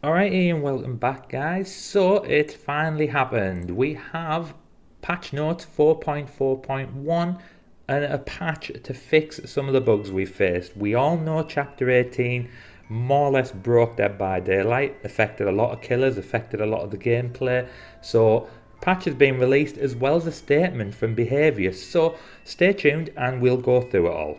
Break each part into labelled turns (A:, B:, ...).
A: Alright, Ian, welcome back, guys. So it finally happened. We have patch notes 4.4.1 and a patch to fix some of the bugs we faced. We all know Chapter 18 more or less broke Dead by Daylight, affected a lot of killers, affected a lot of the gameplay. So patch has been released as well as a statement from Behaviour. So stay tuned and we'll go through it all.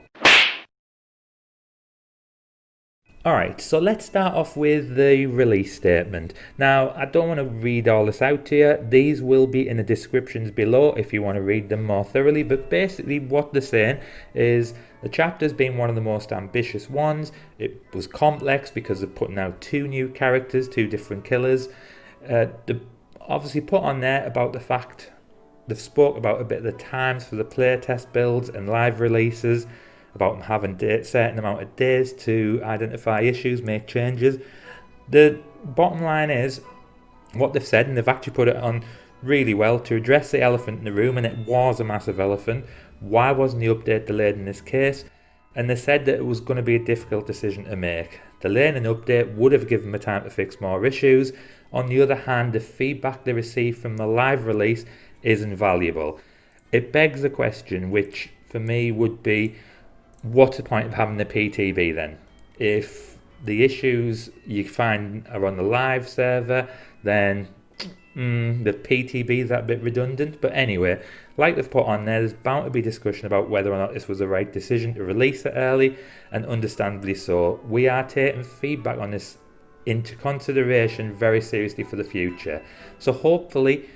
A: Alright, so let's start off with the release statement. Now, I don't want to read all this out to you. These will be in the descriptions below if you want to read them more thoroughly. But basically, what they're saying is the chapter's been one of the most ambitious ones. It was complex because they're putting out two new characters, two different killers. They obviously put on there about the fact they've spoke about a bit of the times for the playtest builds and live releases, about them having a certain amount of days to identify issues, make changes. The bottom line is what they've said, and they've actually put it on really well to address the elephant in the room, and it was a massive elephant. Why wasn't the update delayed in this case? And they said that it was going to be a difficult decision to make. Delaying an update would have given them time to fix more issues. On the other hand, the feedback they received from the live release is invaluable. It begs the question, which for me would be, what's the point of having the PTB then? If the issues you find are on the live server, then the PTB is that a bit redundant. But anyway, like they've put on there, there's bound to be discussion about whether or not this was the right decision to release it early, and understandably so. We are taking feedback on this into consideration very seriously for the future. So hopefully,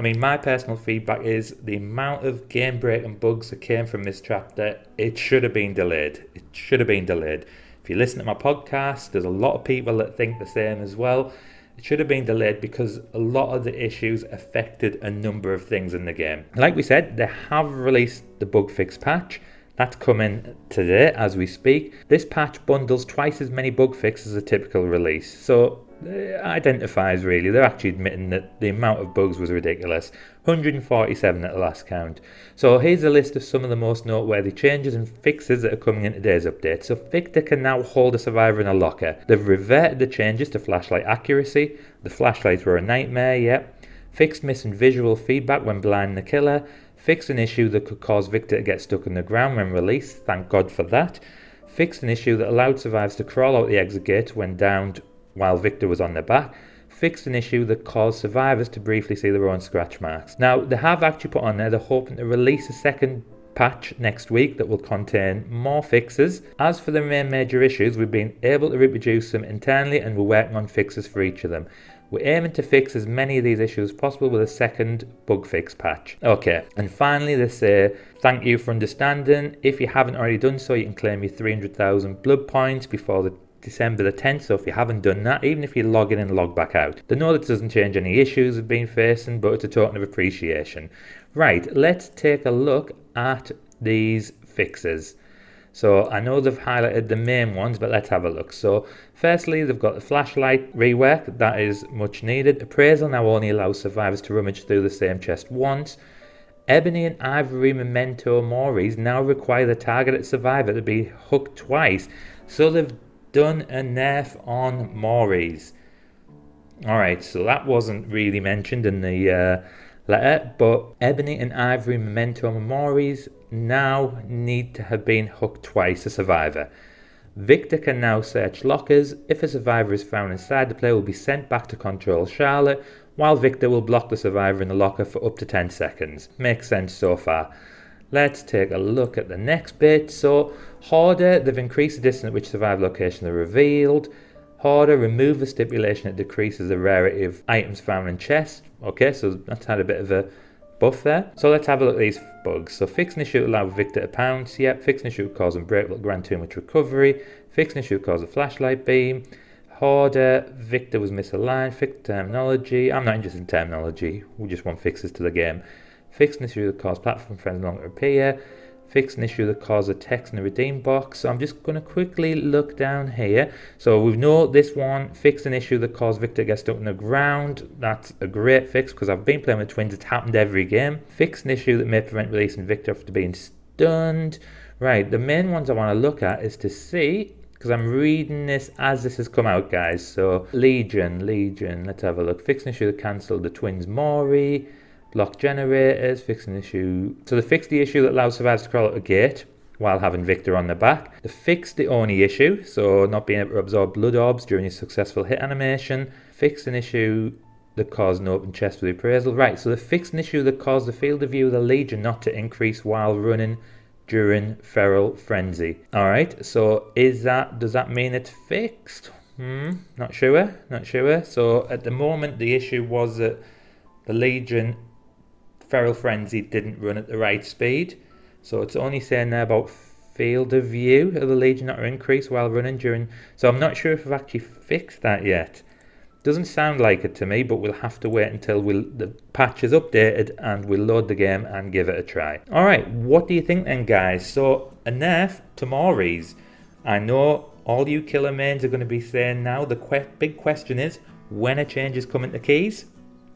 A: my personal feedback is the amount of game breaking bugs that came from this chapter, it should have been delayed. It should have been delayed. If you listen to my podcast, there's a lot of people that think the same as well. It should have been delayed because a lot of the issues affected a number of things in the game. Like we said, they have released the bug fix patch. That's coming today as we speak. This patch bundles twice as many bug fixes as a typical release. So identifies really, they're actually admitting that the amount of bugs was ridiculous. 147 at the last count. So here's a list of some of the most noteworthy changes and fixes that are coming in today's update. So Victor can now hold a survivor in a locker. They've reverted the changes to flashlight accuracy. The flashlights were a nightmare, yep. Fixed missing visual feedback when blinding the killer. Fixed an issue that could cause Victor to get stuck in the ground when released, thank God for that. Fixed an issue that allowed survivors to crawl out the exit gate when downed while Victor was on their back. Fixed an issue that caused survivors to briefly see their own scratch marks. Now, they have actually put on there they're hoping to release a second patch next week that will contain more fixes. As for the main major issues, we've been able to reproduce them internally and we're working on fixes for each of them. We're aiming to fix as many of these issues as possible with a second bug fix patch. Okay, and finally they say, thank you for understanding. If you haven't already done so, you can claim your 300,000 blood points before the December the 10th, so if you haven't done that, even if you log in and log back out. They know that doesn't change any issues we've been facing, but it's a token of appreciation. Right, let's take a look at these fixes. So I know they've highlighted the main ones, but let's have a look. So firstly, they've got the flashlight rework, that is much needed. Appraisal now only allows survivors to rummage through the same chest once. Ebony and Ivory Memento Moris now require the targeted survivor to be hooked twice. So they've done a nerf on Moris. Alright, so that wasn't really mentioned in the letter, but Ebony and Ivory Memento Moris now need to have been hooked twice a survivor. Victor can now search lockers. If a survivor is found inside, the player will be sent back to control Charlotte, while Victor will block the survivor in the locker for up to 10 seconds. Makes sense so far. Let's take a look at the next bit. So, Hoarder, they've increased the distance at which survivor locations are revealed. Hoarder, remove the stipulation that decreases the rarity of items found in chests. Okay, so that's had a bit of a buff there. So let's have a look at these bugs. So fix an issue that allows Victor to pounce. Yep, fix an issue that causes unbreakable, grant too much recovery. Fix an issue that causes a flashlight beam. Hoarder, Victor was misaligned. Fix terminology. I'm not interested in terminology. We just want fixes to the game. Fix an issue that caused platform friends no longer appear. Fix an issue that caused a text in the redeem box. So I'm just going to quickly look down here. So we know this one, fix an issue that caused Victor to get stuck in the ground. That's a great fix because I've been playing with twins. It's happened every game. Fix an issue that may prevent releasing Victor after being stunned. Right, the main ones I want to look at is to see because I'm reading this as this has come out, guys. So Legion, let's have a look. Fix an issue that cancelled the twins MORI, block generators, fix an issue. So they fixed the issue that allows survivors to crawl out a gate while having Victor on their back. They fixed the Oni issue, so not being able to absorb blood orbs during a successful hit animation. Fixed an issue that caused an open chest with appraisal. Right, so they fixed an issue that caused the field of view of the Legion not to increase while running during Feral Frenzy. Alright, so does that mean it's fixed? Not sure. So at the moment the issue was that the Legion Feral Frenzy didn't run at the right speed. So it's only saying there about field of view of the Legion not to increase while running during. So I'm not sure if I've actually fixed that yet. Doesn't sound like it to me, but we'll have to wait until the patch is updated and we'll load the game and give it a try. Alright, what do you think then, guys? So a nerf to Moris. I know all you killer mains are going to be saying now the big question is when a change is coming to keys.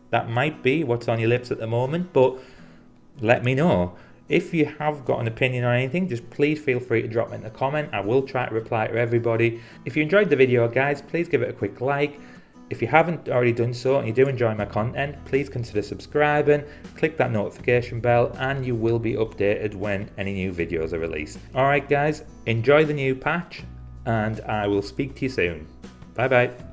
A: That might be what's on your lips at the moment, but let me know. If you have got an opinion on anything, just please feel free to drop it in a comment. I will try to reply to everybody. If you enjoyed the video, guys, please give it a quick like. If you haven't already done so and you do enjoy my content, please consider subscribing, click that notification bell, and you will be updated when any new videos are released. Alright guys, enjoy the new patch, and I will speak to you soon. Bye bye.